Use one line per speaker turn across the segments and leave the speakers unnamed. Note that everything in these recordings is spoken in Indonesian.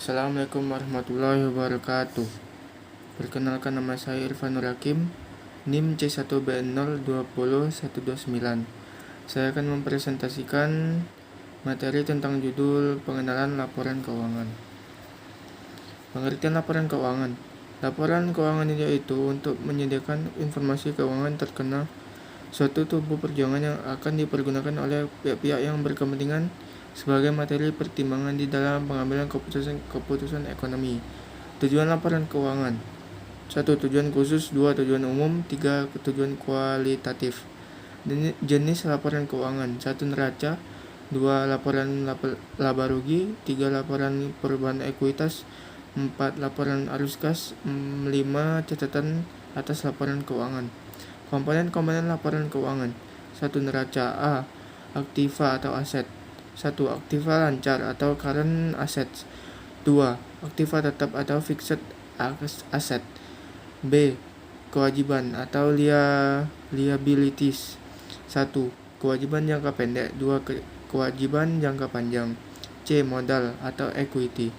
Assalamualaikum warahmatullahi wabarakatuh. Perkenalkan, nama saya Irfanur Hakim, NIM C1B020129. Saya akan mempresentasikan materi tentang judul pengenalan laporan keuangan. Pengertian laporan keuangan. Laporan keuangan yaitu untuk menyediakan informasi keuangan terkena suatu tubuh perjuangan yang akan dipergunakan oleh pihak-pihak yang berkepentingan sebagai materi pertimbangan di dalam pengambilan keputusan ekonomi. Tujuan laporan keuangan: 1. Tujuan khusus. 2. Tujuan umum. 3. Tujuan kualitatif. Jenis laporan keuangan: 1. Neraca. 2. Laporan laba rugi. 3. Laporan perubahan ekuitas. 4. Laporan arus kas. 5. Catatan atas laporan keuangan. Komponen-komponen laporan keuangan: 1. Neraca. A. Aktiva atau aset. 1. Aktiva lancar atau current assets. 2. Aktiva tetap atau fixed asset. B. Kewajiban atau liabilities. 1. Kewajiban jangka pendek. 2. Kewajiban jangka panjang. C. Modal atau equity.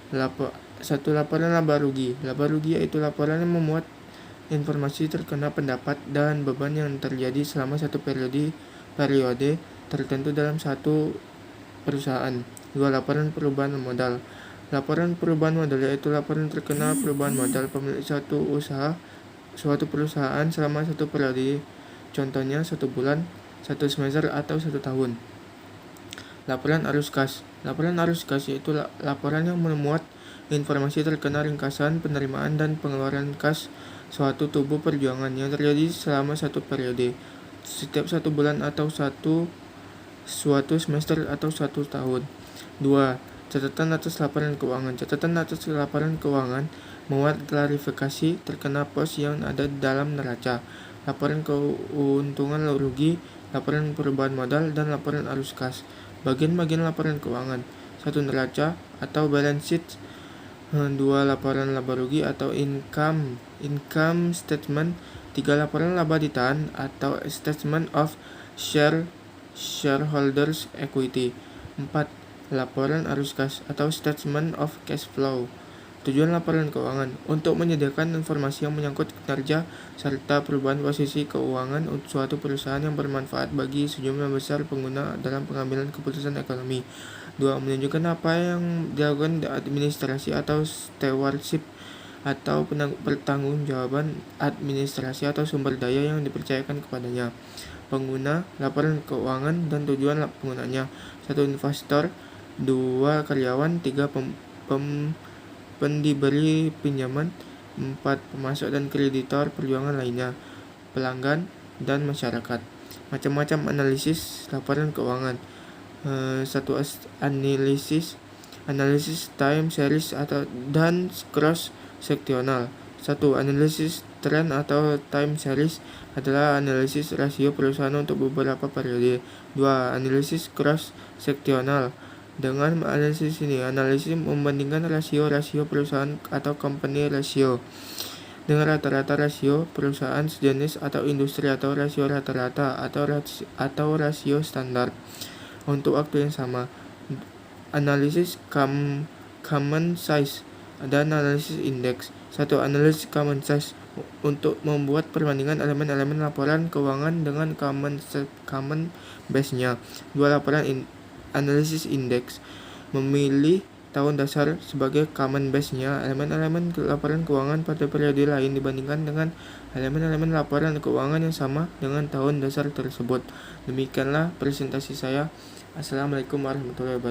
1. Laporan laba rugi. Laba rugi yaitu laporan yang memuat informasi terkena pendapat dan beban yang terjadi selama satu periode tertentu dalam satu perusahaan. 2. Laporan perubahan modal. Laporan perubahan modal yaitu laporan terkena perubahan modal pemilik suatu perusahaan selama satu periode, contohnya 1 bulan, 1 semester, atau 1 tahun. Laporan arus kas. Laporan arus kas yaitu laporan yang memuat informasi terkena ringkasan penerimaan dan pengeluaran kas suatu tubuh perjuangan yang terjadi selama satu periode, setiap 1 bulan atau suatu semester atau 1 tahun. 2. Catatan atas laporan keuangan. Catatan atas laporan keuangan memuat klarifikasi terkena pos yang ada dalam neraca, laporan keuntungan rugi, laporan perubahan modal, dan laporan arus kas. Bagian-bagian laporan keuangan: 1. Neraca atau balance sheet. 2. Laporan laba rugi atau income statement. 3. Laporan laba ditahan atau statement of shareholders equity. 4. Laporan arus kas atau statement of cash flow. Tujuan laporan keuangan: untuk menyediakan informasi yang menyangkut kinerja serta perubahan posisi keuangan suatu perusahaan yang bermanfaat bagi sejumlah besar pengguna dalam pengambilan keputusan ekonomi. 2. Menunjukkan apa yang dilakukan administrasi atau stewardship atau pertanggungjawaban administrasi atau sumber daya yang dipercayakan kepadanya. Pengguna laporan keuangan dan tujuan penggunanya: 1. Investor. 2. Karyawan. 3. Pendiberi pinjaman. 4. Pemasok dan kreditor perjuangan lainnya, pelanggan, dan masyarakat. Macam-macam analisis laporan keuangan: 1. Analisis time series dan cross seksional. 1. Analisis trend atau time series adalah analisis rasio perusahaan untuk beberapa periode. 2. Analisis cross seksional. Dengan analisis ini, analisis membandingkan rasio perusahaan atau company ratio dengan rata-rata rasio perusahaan sejenis atau industri atau rasio rata-rata atau rasio standar untuk waktu yang sama. Analisis common size dan analisis indeks. 1. Analisis common size untuk membuat perbandingan elemen-elemen laporan keuangan dengan common base-nya. 2. Laporan analisis indeks memilih tahun dasar sebagai common base-nya elemen-elemen laporan keuangan pada periode lain dibandingkan dengan elemen-elemen laporan keuangan yang sama dengan tahun dasar tersebut. Demikianlah presentasi saya. Assalamualaikum warahmatullahi wabarakatuh.